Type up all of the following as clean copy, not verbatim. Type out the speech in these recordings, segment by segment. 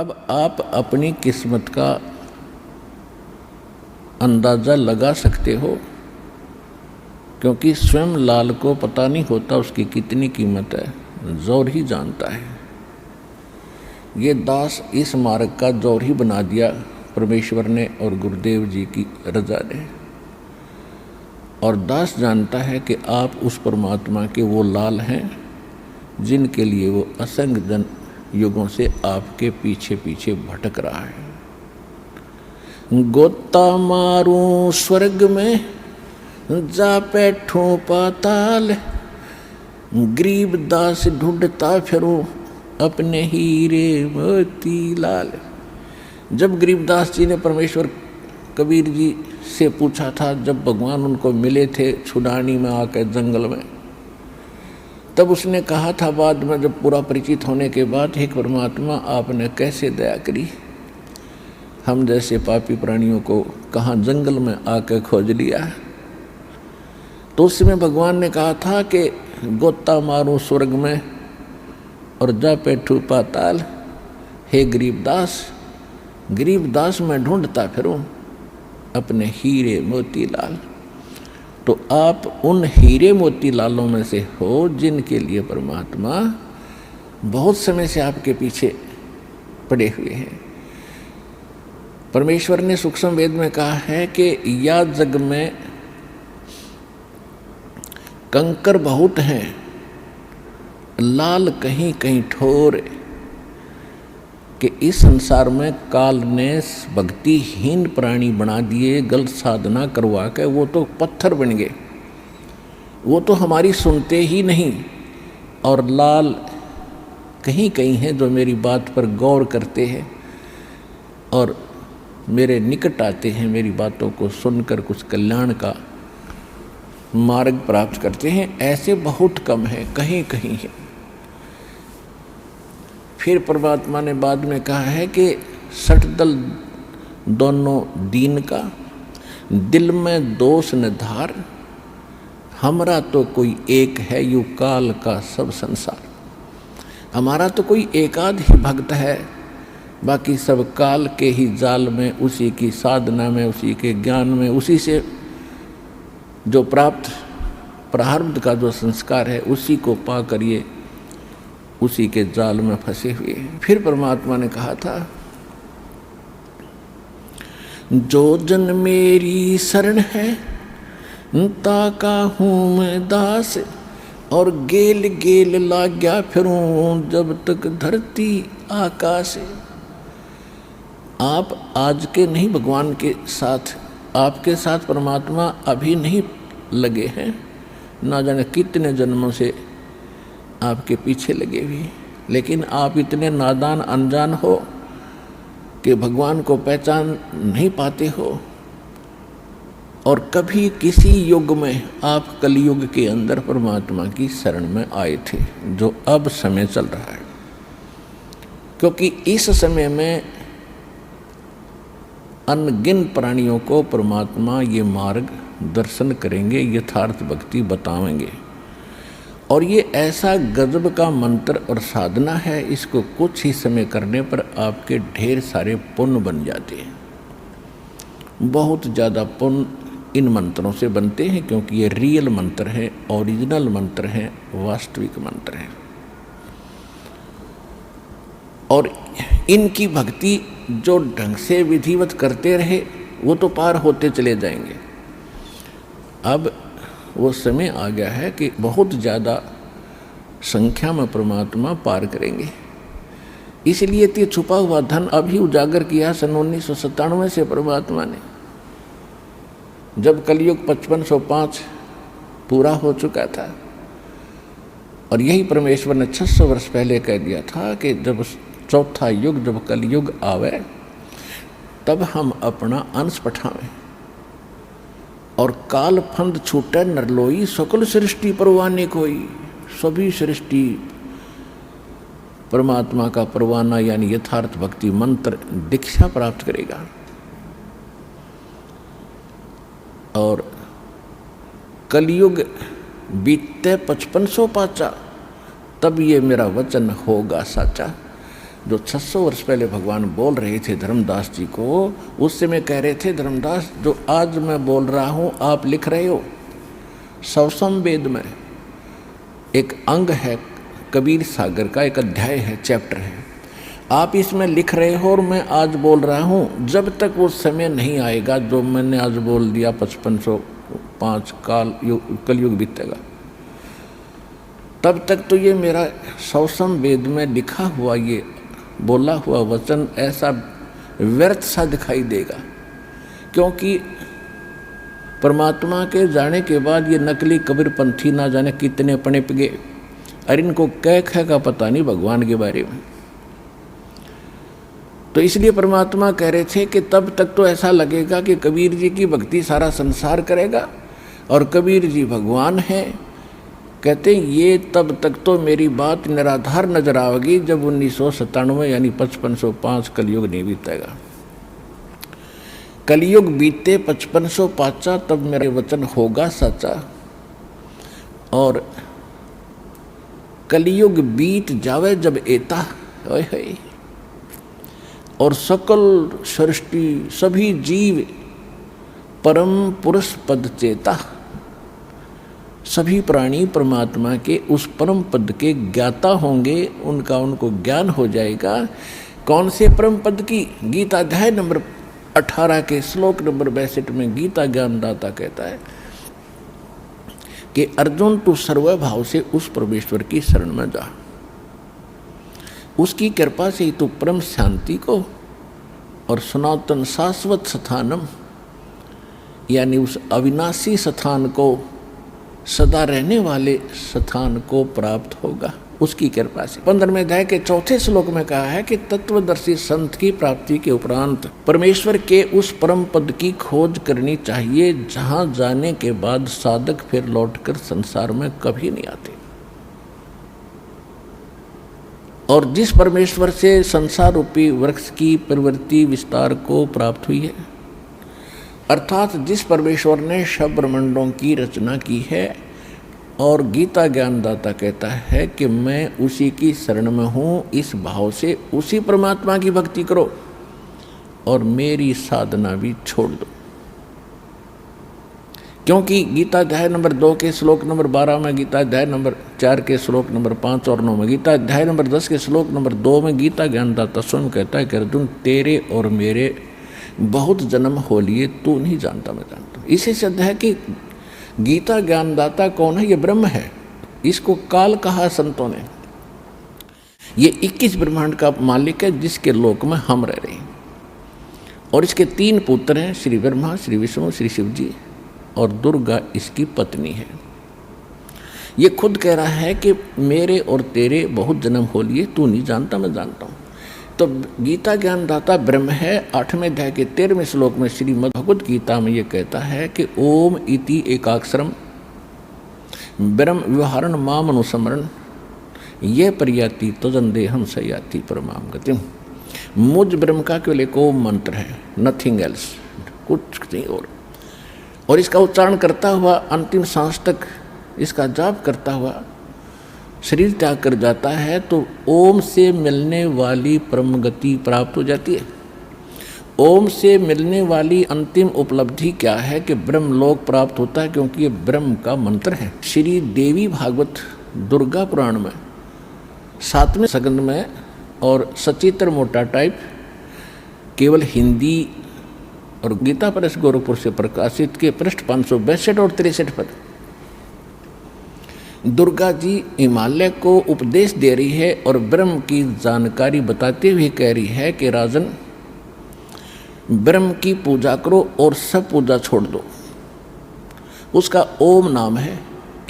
अब आप अपनी किस्मत का अंदाज़ा लगा सकते हो, क्योंकि स्वयं लाल को पता नहीं होता उसकी कितनी कीमत है, ज़ौर ही जानता है। ये दास इस मार्ग का ज़ौर ही बना दिया परमेश्वर ने और गुरुदेव जी की रज़ा ने। और दास जानता है कि आप उस परमात्मा के वो लाल हैं जिनके लिए वो असंख्य जन युगों से आपके पीछे पीछे भटक रहा है। गोता मारूं स्वर्ग में जा बैठूं पाताल, गरीब दास ढूंढता फिरूं अपने हीरे मोती लाल। जब गरीबदास जी ने परमेश्वर कबीर जी से पूछा था, जब भगवान उनको मिले थे छुडानी में आकर जंगल में, तब उसने कहा था बाद में जब पूरा परिचित होने के बाद, हे परमात्मा आपने कैसे दया करी, हम जैसे पापी प्राणियों को कहाँ जंगल में आकर खोज लिया। तो उसमें भगवान ने कहा था कि गोता मारूं स्वर्ग में और जा बैठूं पाताल, हे गरीबदास मैं ढूंढता फिरूं अपने हीरे मोती लाल। तो आप उन हीरे मोती लालों में से हो जिनके लिए परमात्मा बहुत समय से आपके पीछे पड़े हुए हैं। परमेश्वर ने सूक्ष्म वेद में कहा है कि या जग में कंकर बहुत हैं, लाल कहीं कहीं ठोर, कि इस संसार में काल ने भक्तिहीन प्राणी बना दिए, गलत साधना करवा के वो तो पत्थर बन गए, वो तो हमारी सुनते ही नहीं। और लाल कहीं कहीं हैं जो मेरी बात पर गौर करते हैं और मेरे निकट आते हैं, मेरी बातों को सुनकर कुछ कल्याण का मार्ग प्राप्त करते हैं। ऐसे बहुत कम है, कहीं कहीं है। फिर परमात्मा ने बाद में कहा है कि सठ दल दोनों दीन का, दिल में दोष न धार, हमारा तो कोई एक है यू काल का सब संसार। हमारा तो कोई एकाध ही भक्त है, बाकी सब काल के ही जाल में, उसी की साधना में, उसी के ज्ञान में, उसी से जो प्राप्त प्रारब्ध का जो संस्कार है उसी को पा कर ये उसी के जाल में फंसे हुए हैं। फिर परमात्मा ने कहा था, जो जन मेरी शरण है ताका हूँ मैं दास, और गेल गेल लाग्या फिरूं जब तक धरती आकाश। आप आज के नहीं भगवान के साथ, आपके साथ परमात्मा अभी नहीं लगे हैं, ना जाने कितने जन्मों से आपके पीछे लगे हुए, लेकिन आप इतने नादान अनजान हो कि भगवान को पहचान नहीं पाते हो। और कभी किसी युग में आप कलयुग के अंदर परमात्मा की शरण में आए थे, जो अब समय चल रहा है। क्योंकि इस समय में अनगिन प्राणियों को परमात्मा ये मार्ग दर्शन करेंगे, यथार्थ भक्ति बताएंगे। और ये ऐसा गजब का मंत्र और साधना है, इसको कुछ ही समय करने पर आपके ढेर सारे पुण्य बन जाते हैं। बहुत ज़्यादा पुण्य इन मंत्रों से बनते हैं, क्योंकि ये रियल मंत्र है, ओरिजिनल मंत्र है, वास्तविक मंत्र है। और इनकी भक्ति जो ढंग से विधिवत करते रहे वो तो पार होते चले जाएंगे। अब वो समय आ गया है कि बहुत ज़्यादा संख्या में परमात्मा पार करेंगे। इसलिए तो छुपा हुआ धन अभी उजागर किया सन 1997 से परमात्मा ने, जब कलयुग 5505 पूरा हो चुका था। और यही परमेश्वर ने 600 वर्ष पहले कह दिया था कि जब चौथा युग, जब कलयुग आवे, तब हम अपना अंश पठावें और काल फंद छूटे नरलोई, सकल सृष्टि परवाने कोई। सभी सृष्टि परमात्मा का परवाना यानी यथार्थ भक्ति मंत्र दीक्षा प्राप्त करेगा। और कलयुग बीतते 5500 पाचा, तब ये मेरा वचन होगा साचा। जो 600 वर्ष पहले भगवान बोल रहे थे धर्मदास जी को, उस समय कह रहे थे धर्मदास जो आज मैं बोल रहा हूँ आप लिख रहे हो, सवसम वेद में एक अंग है, कबीर सागर का एक अध्याय है, चैप्टर है, आप इसमें लिख रहे हो और मैं आज बोल रहा हूँ। जब तक वो समय नहीं आएगा जो मैंने आज बोल दिया 5505 कलयुग बीतेगा, तब तक तो ये मेरा सवसम वेद में लिखा हुआ ये बोला हुआ वचन ऐसा व्यर्थ सा दिखाई देगा, क्योंकि परमात्मा के जाने के बाद ये नकली कबीरपंथी ना जाने कितने पनप गए, और इनको कह का पता नहीं भगवान के बारे में। तो इसलिए परमात्मा कह रहे थे कि तब तक तो ऐसा लगेगा कि कबीर जी की भक्ति सारा संसार करेगा और कबीर जी भगवान हैं। कहते हैं ये तब तक तो मेरी बात निराधार नजर आएगी जब 1997 यानी 5505 कलयुग नहीं बीतेगा। कलयुग बीते 5505 तब मेरा वचन होगा सच्चा, और कलयुग बीत जावे जब एता ओए होए, और सकल सृष्टि सभी जीव परम पुरुष पद चेता, सभी प्राणी परमात्मा के उस परम पद के ज्ञाता होंगे, उनको ज्ञान हो जाएगा। कौन से परम पद की? गीता अध्याय नंबर 18 के श्लोक नंबर 62 में गीता ज्ञानदाता कहता है कि अर्जुन तू सर्वभाव से उस परमेश्वर की शरण में जा, उसकी कृपा से ही तू परम शांति को और सनातन शाश्वत स्थानम यानी उस अविनाशी स्थान को, सदा रहने वाले स्थान को प्राप्त होगा उसकी कृपा से। 15वें अध्याय के 4थे श्लोक में कहा है कि तत्वदर्शी संत की प्राप्ति के उपरांत परमेश्वर के उस परम पद की खोज करनी चाहिए जहां जाने के बाद साधक फिर लौटकर संसार में कभी नहीं आते। और जिस परमेश्वर से संसार रूपी वृक्ष की प्रवृत्ति विस्तार को प्राप्त हुई है, अर्थात जिस परमेश्वर ने सब ब्रह्मांडों की रचना की है, और गीता ज्ञानदाता कहता है कि मैं उसी की शरण में हूँ, इस भाव से उसी परमात्मा की भक्ति करो और मेरी साधना भी छोड़ दो। क्योंकि गीता अध्याय नंबर 2 के श्लोक नंबर 12 में, गीता अध्याय नंबर 4 के श्लोक नंबर 5 और 9 में, गीता अध्याय नंबर 10 के श्लोक नंबर 2 में गीता ज्ञानदाता स्वयं कहता है कि अर्जुन तेरे और मेरे बहुत जन्म हो लिए, तू नहीं जानता मैं जानता हूँ। इसी से अध्याय कि गीता ज्ञानदाता कौन है? ये ब्रह्म है, इसको काल कहा संतों ने। ये 21 ब्रह्मांड का मालिक है जिसके लोक में हम रह रहे हैं, और इसके 3 पुत्र हैं, श्री ब्रह्मा, श्री विष्णु, श्री शिव जी, और दुर्गा इसकी पत्नी है। ये खुद कह रहा है कि मेरे और तेरे बहुत जन्म हो लिए, तू नहीं जानता मैं जानता हूँ। तो गीता ज्ञानदाता ब्रह्म है। 8वें अध्याय के 13वें श्लोक में श्रीमद् भगवद गीता में ये कहता है कि ओम इति एकाक्षरम ब्रह्म व्यवहारण माम अनुस्मरण ये परियाति तजन देहम सयाति परमाम गतिम। मुझ ब्रह्म का केवल एक ओम मंत्र है, नथिंग एल्स, कुछ नहीं और इसका उच्चारण करता हुआ अंतिम सांस तक इसका जाप करता हुआ शरीर त्याग कर जाता है तो ओम से मिलने वाली परम गति प्राप्त हो जाती है। ओम से मिलने वाली अंतिम उपलब्धि क्या है कि ब्रह्मलोक प्राप्त होता है, क्योंकि ये ब्रह्म का मंत्र है। श्री देवी भागवत दुर्गा पुराण में 7वें सगंध में और सचित्र मोटा टाइप केवल हिंदी और गीता प्रेस गोरखपुर से प्रकाशित के पृष्ठ 562 और 63 पर दुर्गा जी हिमालय को उपदेश दे रही है और ब्रह्म की जानकारी बताते हुए कह रही है कि राजन ब्रह्म की पूजा करो और सब पूजा छोड़ दो। उसका ओम नाम है,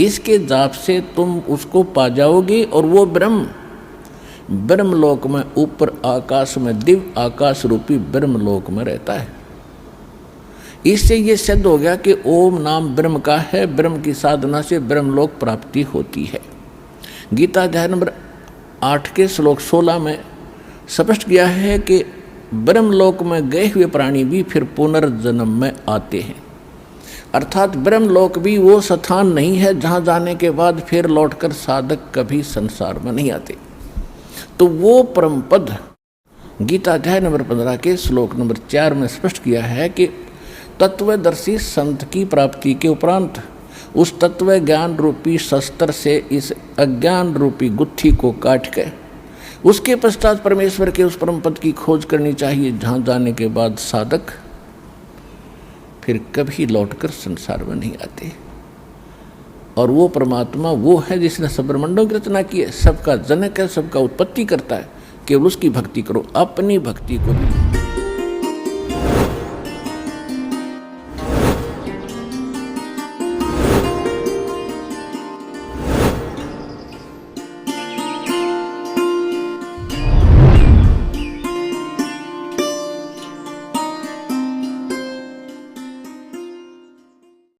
इसके जाप से तुम उसको पा जाओगे और वो ब्रह्मलोक में ऊपर आकाश में दिव्य आकाश रूपी ब्रह्मलोक में रहता है। इससे ये सिद्ध हो गया कि ओम नाम ब्रह्म का है, ब्रह्म की साधना से ब्रह्मलोक प्राप्ति होती है। गीता अध्याय नंबर 8 के श्लोक 16 में स्पष्ट किया है कि ब्रह्मलोक में गए हुए प्राणी भी फिर पुनर्जन्म में आते हैं, अर्थात ब्रह्मलोक भी वो स्थान नहीं है जहाँ जाने के बाद फिर लौटकर साधक कभी संसार में नहीं आते। तो वो परम पद गीता अध्याय नंबर 15 के श्लोक नंबर 4 में स्पष्ट किया है कि तत्वदर्शी संत की प्राप्ति के उपरांत उस तत्व ज्ञान रूपी शस्त्र से इस अज्ञान रूपी गुत्थी को काट के उसके पश्चात परमेश्वर के उस परम पद की खोज करनी चाहिए, जहाँ जाने के बाद साधक फिर कभी लौटकर संसार में नहीं आते। और वो परमात्मा वो है जिसने सब ब्रह्मांडों की रचना की है, सबका जनक है, सबका उत्पत्ति करता है। केवल उसकी भक्ति करो, अपनी भक्ति को भी